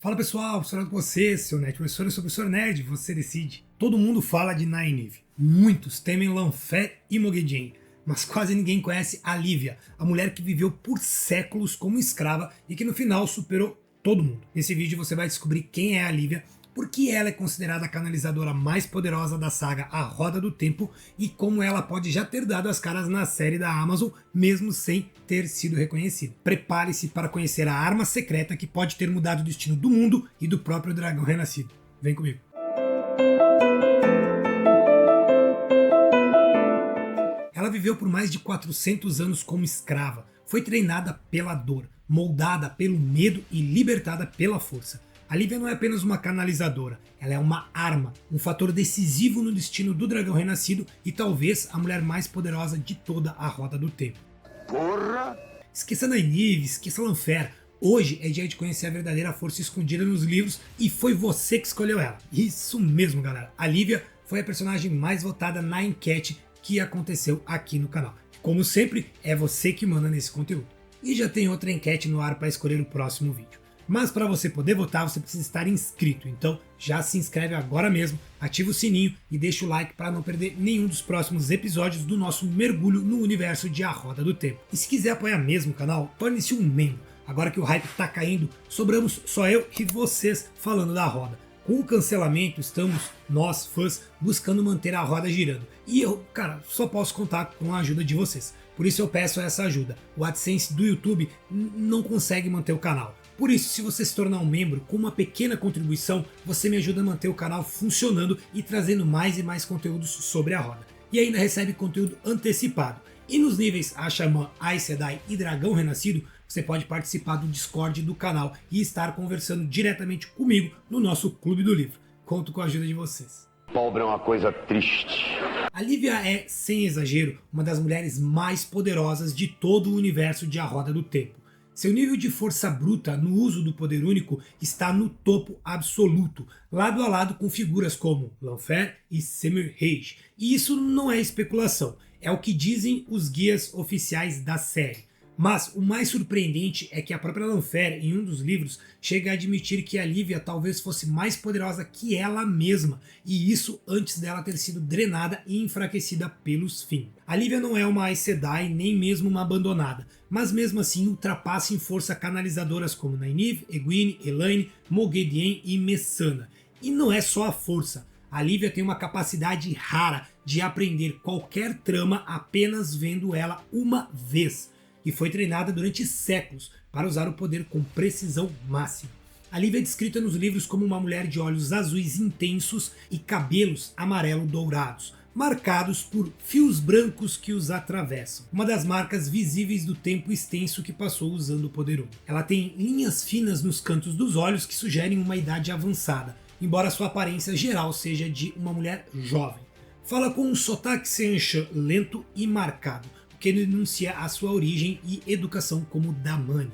Fala pessoal, professor com você, seu Nerd, professor, eu sou o professor Nerd, você decide. Todo mundo fala de Nynaeve, muitos temem Lanfear e Moghedien, mas quase ninguém conhece Alivia, a mulher que viveu por séculos como escrava e que no final superou todo mundo. Nesse vídeo você vai descobrir quem é Alivia, por que ela é considerada a canalizadora mais poderosa da saga A Roda do Tempo e como ela pode já ter dado as caras na série da Amazon, mesmo sem ter sido reconhecida. Prepare-se para conhecer a arma secreta que pode ter mudado o destino do mundo e do próprio dragão renascido. Vem comigo. Ela viveu por mais de 400 anos como escrava, foi treinada pela dor, moldada pelo medo e libertada pela força. Alivia não é apenas uma canalizadora, ela é uma arma, um fator decisivo no destino do dragão renascido e talvez a mulher mais poderosa de toda a Roda do Tempo. Porra! Esqueça Nynaeve, esqueça Lanfear. Hoje é dia de conhecer a verdadeira força escondida nos livros e foi você que escolheu ela. Isso mesmo, galera. Alivia foi a personagem mais votada na enquete que aconteceu aqui no canal. Como sempre, é você que manda nesse conteúdo. E já tem outra enquete no ar para escolher o próximo vídeo. Mas para você poder votar, você precisa estar inscrito. Então já se inscreve agora mesmo, ativa o sininho e deixa o like para não perder nenhum dos próximos episódios do nosso mergulho no universo de A Roda do Tempo. E se quiser apoiar mesmo o canal, torne-se um membro. Agora que o hype está caindo, sobramos só eu e vocês falando da roda. Com o cancelamento, estamos, nós, fãs, buscando manter a roda girando. E eu, cara, só posso contar com a ajuda de vocês. Por isso eu peço essa ajuda. O AdSense do YouTube não consegue manter o canal. Por isso, se você se tornar um membro, com uma pequena contribuição, você me ajuda a manter o canal funcionando e trazendo mais e mais conteúdos sobre a roda. E ainda recebe conteúdo antecipado. E nos níveis A Xamã, Aes Sedai e Dragão Renascido, você pode participar do Discord do canal e estar conversando diretamente comigo no nosso Clube do Livro. Conto com a ajuda de vocês. Pobre é uma coisa triste. Alivia é, sem exagero, uma das mulheres mais poderosas de todo o universo de A Roda do Tempo. Seu nível de força bruta no uso do poder único está no topo absoluto, lado a lado com figuras como Lanfear e Semir Rage. E isso não é especulação, é o que dizem os guias oficiais da série. Mas o mais surpreendente é que a própria Lanfear, em um dos livros, chega a admitir que Alivia talvez fosse mais poderosa que ela mesma, e isso antes dela ter sido drenada e enfraquecida pelos Fin. Alivia não é uma Aes Sedai, nem mesmo uma abandonada, mas mesmo assim ultrapassa em força canalizadoras como Nynaeve, Egwene, Elayne, Moghedien e Messana. E não é só a força, Alivia tem uma capacidade rara de aprender qualquer trama apenas vendo ela uma vez. E foi treinada durante séculos para usar o poder com precisão máxima. Alivia é descrita nos livros como uma mulher de olhos azuis intensos e cabelos amarelo-dourados, marcados por fios brancos que os atravessam, uma das marcas visíveis do tempo extenso que passou usando o poder único. Ela tem linhas finas nos cantos dos olhos que sugerem uma idade avançada, embora sua aparência geral seja de uma mulher jovem. Fala com um sotaque Seanchan lento e marcado, que denuncia a sua origem e educação como Damani.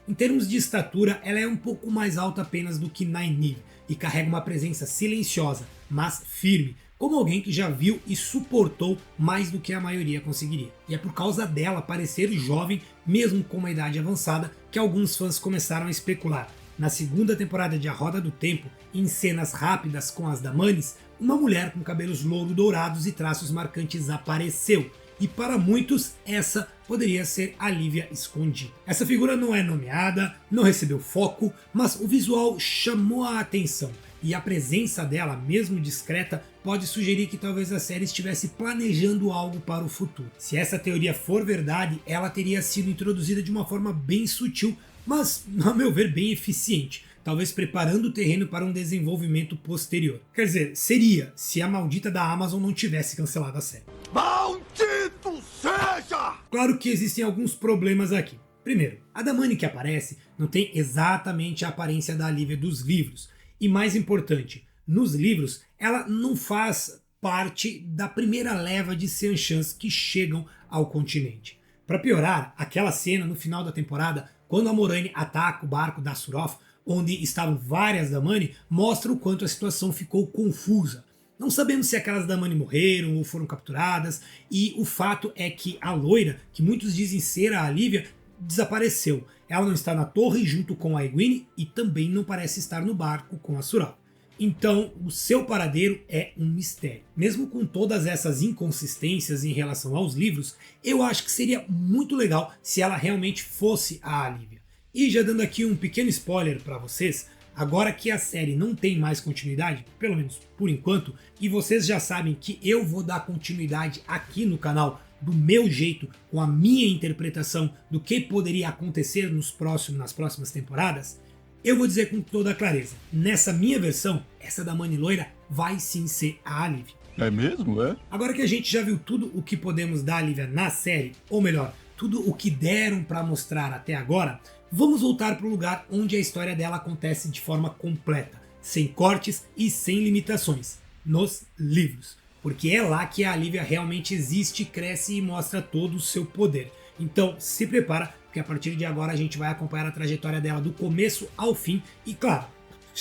Em termos de estatura, ela é um pouco mais alta apenas do que Nynaeve e carrega uma presença silenciosa, mas firme, como alguém que já viu e suportou mais do que a maioria conseguiria. E é por causa dela parecer jovem, mesmo com uma idade avançada, que alguns fãs começaram a especular. Na segunda temporada de A Roda do Tempo, em cenas rápidas com as Damanis, uma mulher com cabelos louro-dourados e traços marcantes apareceu. E para muitos, essa poderia ser Alivia escondida. Essa figura não é nomeada, não recebeu foco, mas o visual chamou a atenção. E a presença dela, mesmo discreta, pode sugerir que talvez a série estivesse planejando algo para o futuro. Se essa teoria for verdade, ela teria sido introduzida de uma forma bem sutil, mas, a meu ver, bem eficiente. Talvez preparando o terreno para um desenvolvimento posterior. Quer dizer, seria, se a maldita da Amazon não tivesse cancelado a série. Maldito seja! Claro que existem alguns problemas aqui. Primeiro, a Damani que aparece não tem exatamente a aparência da Alivia dos livros. E mais importante, nos livros ela não faz parte da primeira leva de Seanchans que chegam ao continente. Para piorar, aquela cena no final da temporada, quando a Moraine ataca o barco da Suroth, onde estavam várias Damani, mostra o quanto a situação ficou confusa. Não sabemos se aquelas Damani morreram ou foram capturadas, e o fato é que a loira, que muitos dizem ser a Alivia, desapareceu. Ela não está na torre junto com a Egwene e também não parece estar no barco com a Surala. Então, o seu paradeiro é um mistério. Mesmo com todas essas inconsistências em relação aos livros, eu acho que seria muito legal se ela realmente fosse a Alívia. E já dando aqui um pequeno spoiler para vocês, agora que a série não tem mais continuidade, pelo menos por enquanto, e vocês já sabem que eu vou dar continuidade aqui no canal do meu jeito, com a minha interpretação do que poderia acontecer nas próximas temporadas, eu vou dizer com toda clareza, nessa minha versão, essa da Mani Loira vai sim ser a Alívia. É mesmo, é? Agora que a gente já viu tudo o que podemos da Alívia na série, ou melhor, tudo o que deram para mostrar até agora, vamos voltar para o lugar onde a história dela acontece de forma completa, sem cortes e sem limitações, nos livros. Porque é lá que a Alívia realmente existe, cresce e mostra todo o seu poder. Então se prepara, porque a partir de agora a gente vai acompanhar a trajetória dela do começo ao fim e claro,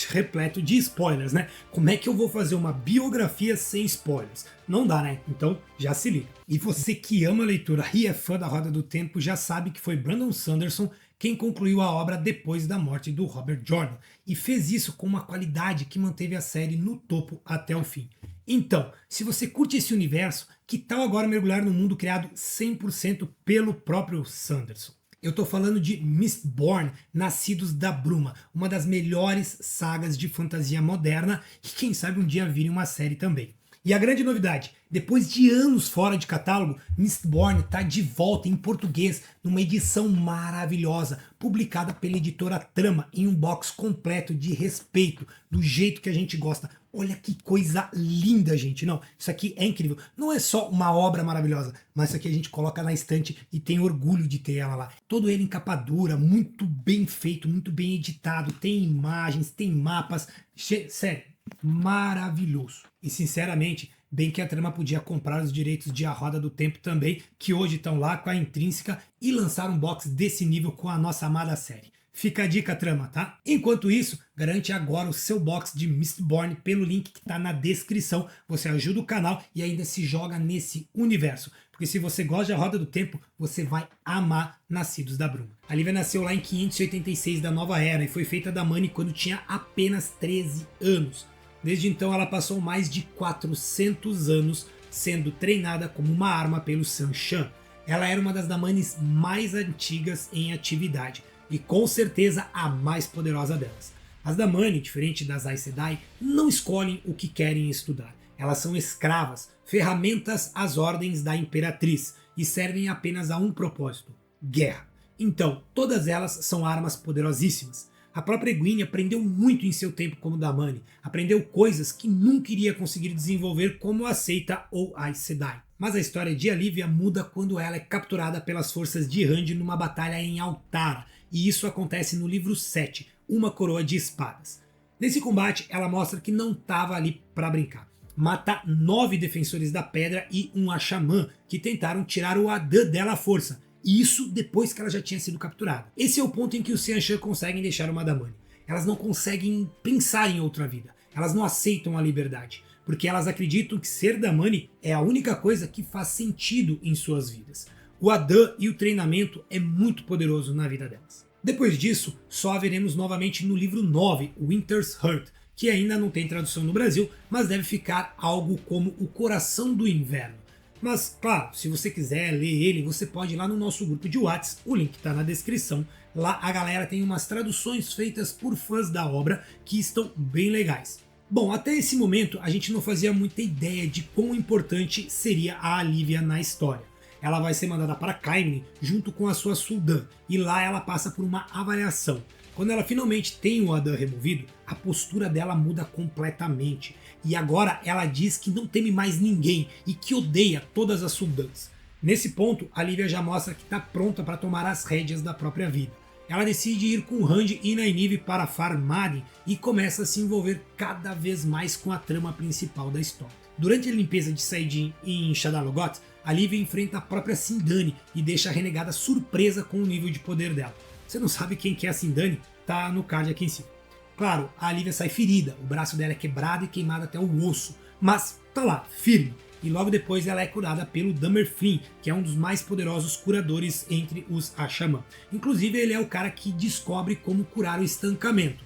repleto de spoilers, né? Como é que eu vou fazer uma biografia sem spoilers? Não dá, né? Então já se liga. E você que ama a leitura e é fã da Roda do Tempo já sabe que foi Brandon Sanderson quem concluiu a obra depois da morte do Robert Jordan e fez isso com uma qualidade que manteve a série no topo até o fim. Então, se você curte esse universo, que tal agora mergulhar no mundo criado 100% pelo próprio Sanderson? Eu tô falando de Mistborn, Nascidos da Bruma, uma das melhores sagas de fantasia moderna e quem sabe um dia vire uma série também. E a grande novidade, depois de anos fora de catálogo, Mistborn está de volta em português numa edição maravilhosa, publicada pela editora Trama em um box completo de respeito, do jeito que a gente gosta. Olha que coisa linda, gente. Não, isso aqui é incrível. Não é só uma obra maravilhosa, mas isso aqui a gente coloca na estante e tem orgulho de ter ela lá. Todo ele em capa dura, muito bem feito, muito bem editado, tem imagens, tem mapas. Sério, maravilhoso. E sinceramente, bem que a Trama podia comprar os direitos de A Roda do Tempo também, que hoje estão lá com a Intrínseca, e lançar um box desse nível com a nossa amada série. Fica a dica, Trama, tá? Enquanto isso, garante agora o seu box de Mistborn pelo link que tá na descrição. Você ajuda o canal e ainda se joga nesse universo. Porque se você gosta de A Roda do Tempo, você vai amar Nascidos da Bruma. A Lívia nasceu lá em 586 da Nova Era e foi feita da Mani quando tinha apenas 13 anos. Desde então ela passou mais de 400 anos sendo treinada como uma arma pelo Seanchan. Ela era uma das Damanis mais antigas em atividade e com certeza a mais poderosa delas. As Damani, diferente das Aes Sedai, não escolhem o que querem estudar. Elas são escravas, ferramentas às ordens da Imperatriz e servem apenas a um propósito: guerra. Então, todas elas são armas poderosíssimas. A própria Egwene aprendeu muito em seu tempo como Damani, aprendeu coisas que nunca iria conseguir desenvolver como a Seita ou Aes Sedai. Mas a história de Alívia muda quando ela é capturada pelas forças de Rand numa batalha em Altara, e isso acontece no livro 7, Uma Coroa de Espadas. Nesse combate ela mostra que não estava ali para brincar. Mata 9 defensores da pedra e um Asha'man que tentaram tirar o Adã dela à força. E isso depois que ela já tinha sido capturada. Esse é o ponto em que os Seanchan conseguem deixar uma Damani. Elas não conseguem pensar em outra vida. Elas não aceitam a liberdade. Porque elas acreditam que ser Damani é a única coisa que faz sentido em suas vidas. O Adã e o treinamento é muito poderoso na vida delas. Depois disso, só a veremos novamente no livro 9, Winter's Heart, que ainda não tem tradução no Brasil, mas deve ficar algo como O Coração do Inverno. Mas, claro, se você quiser ler ele, você pode ir lá no nosso grupo de WhatsApp, o link está na descrição. Lá a galera tem umas traduções feitas por fãs da obra que estão bem legais. Bom, até esse momento a gente não fazia muita ideia de quão importante seria a Alívia na história. Ela vai ser mandada para Caemlyn junto com a sua Sul'Dan, e lá ela passa por uma avaliação. Quando ela finalmente tem o Adã removido, a postura dela muda completamente. E agora ela diz que não teme mais ninguém e que odeia todas as Sul'Dans. Nesse ponto, a Alívia já mostra que está pronta para tomar as rédeas da própria vida. Ela decide ir com Rand e Nynaeve para Far Maden e começa a se envolver cada vez mais com a trama principal da história. Durante a limpeza de saidin em Shadar-Logoth, a Alívia enfrenta a própria Sindani e deixa a renegada surpresa com o nível de poder dela. Você não sabe quem que é a Sindani? Tá no card aqui em cima. Claro, a Alívia sai ferida, o braço dela é quebrado e queimado até o osso, mas tá lá, firme. e logo depois ela é curada pelo Dummer Flynn, que é um dos mais poderosos curadores entre os Asha'man. Inclusive ele é o cara que descobre como curar o estancamento.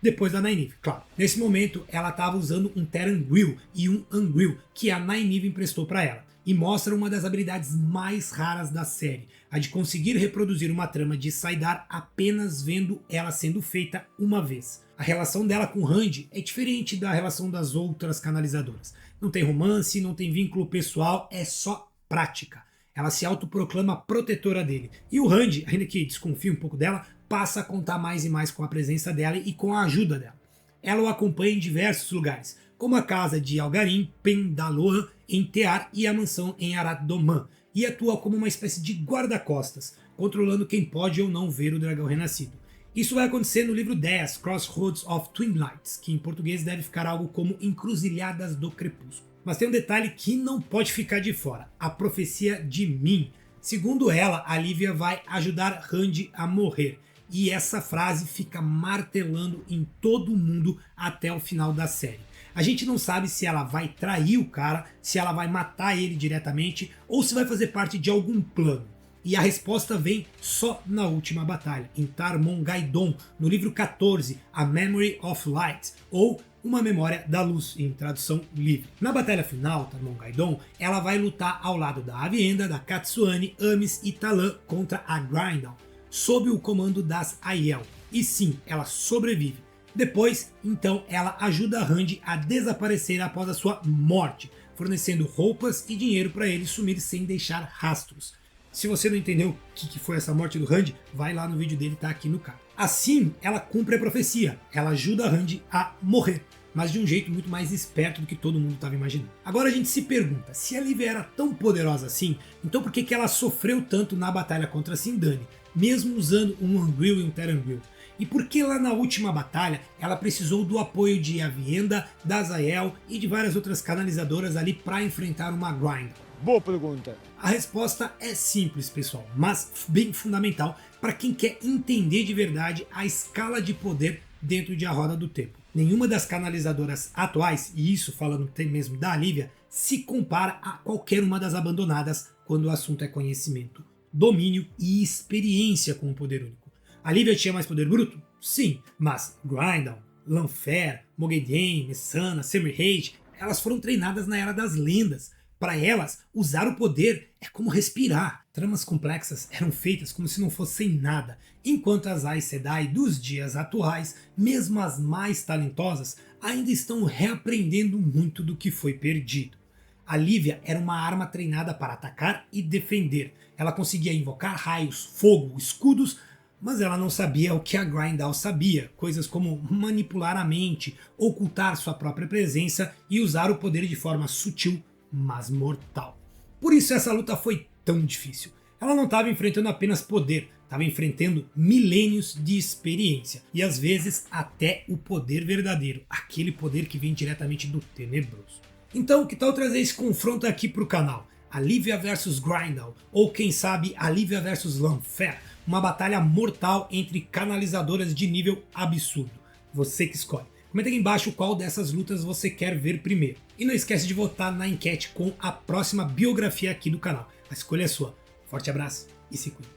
Depois da Nynaeve, claro. Nesse momento, ela estava usando um Terangrill e um Angrill, que a Nynaeve emprestou para ela. E mostra uma das habilidades mais raras da série, a de conseguir reproduzir uma trama de saidar apenas vendo ela sendo feita uma vez. A relação dela com Randy é diferente da relação das outras canalizadoras. Não tem romance, não tem vínculo pessoal, é só prática. Ela se autoproclama protetora dele. E o Randy, ainda que desconfie um pouco dela, passa a contar mais e mais com a presença dela e com a ajuda dela. Ela o acompanha em diversos lugares, como a casa de Algarim, Pendaloan, em Tear e a mansão em Arad-Doman, e atua como uma espécie de guarda-costas, controlando quem pode ou não ver o dragão renascido. Isso vai acontecer no livro 10, Crossroads of Twin Lights, que em português deve ficar algo como Encruzilhadas do Crepúsculo. Mas tem um detalhe que não pode ficar de fora, a profecia de Min. Segundo ela, a Lívia vai ajudar Randy a morrer, e essa frase fica martelando em todo mundo até o final da série. A gente não sabe se ela vai trair o cara, se ela vai matar ele diretamente ou se vai fazer parte de algum plano. E a resposta vem só na última batalha, em Tarmon-Gaidon, no livro 14, A Memory of Light, ou Uma Memória da Luz, em tradução livre. Na batalha final, Tarmon-Gaidon, ela vai lutar ao lado da Aviendha, da Katsuane, Amis e Talan contra a Grindal, sob o comando das Aiel. E sim, ela sobrevive. Depois, então, ela ajuda Randy a desaparecer após a sua morte, fornecendo roupas e dinheiro para ele sumir sem deixar rastros. Se você não entendeu o que foi essa morte do Randy, vai lá no vídeo dele, tá aqui no card. Assim, ela cumpre a profecia, ela ajuda Randy a morrer, mas de um jeito muito mais esperto do que todo mundo estava imaginando. Agora a gente se pergunta, se a Lívia era tão poderosa assim, então por que ela sofreu tanto na batalha contra Sindani, mesmo usando um Angrill e um Terangrill? E por que lá na última batalha ela precisou do apoio de Aviendha, da Azrael e de várias outras canalizadoras ali para enfrentar uma Grindal? Boa pergunta. A resposta é simples, pessoal, mas bem fundamental para quem quer entender de verdade a escala de poder dentro de A Roda do Tempo. Nenhuma das canalizadoras atuais, e isso falando mesmo da Lívia, se compara a qualquer uma das abandonadas quando o assunto é conhecimento, domínio e experiência com o poder único. A Lívia tinha mais poder bruto? Sim, mas Grindal, Lanfear, Moghedien, Messana, Semirhage, elas foram treinadas na Era das Lendas. Para elas, usar o poder é como respirar. Tramas complexas eram feitas como se não fossem nada, enquanto as Aes Sedai dos dias atuais, mesmo as mais talentosas, ainda estão reaprendendo muito do que foi perdido. A Lívia era uma arma treinada para atacar e defender. Ela conseguia invocar raios, fogo, escudos, mas ela não sabia o que a Grindal sabia, coisas como manipular a mente, ocultar sua própria presença e usar o poder de forma sutil, mas mortal. Por isso essa luta foi tão difícil. Ela não estava enfrentando apenas poder, estava enfrentando milênios de experiência e às vezes até o poder verdadeiro, aquele poder que vem diretamente do tenebroso. Então, que tal trazer esse confronto aqui para o canal? A Lívia versus Grindal, ou quem sabe a Lívia versus Lanfear, uma batalha mortal entre canalizadoras de nível absurdo. Você que escolhe. Comenta aqui embaixo qual dessas lutas você quer ver primeiro. E não esquece de votar na enquete com a próxima biografia aqui do canal. A escolha é sua. Forte abraço e se cuide.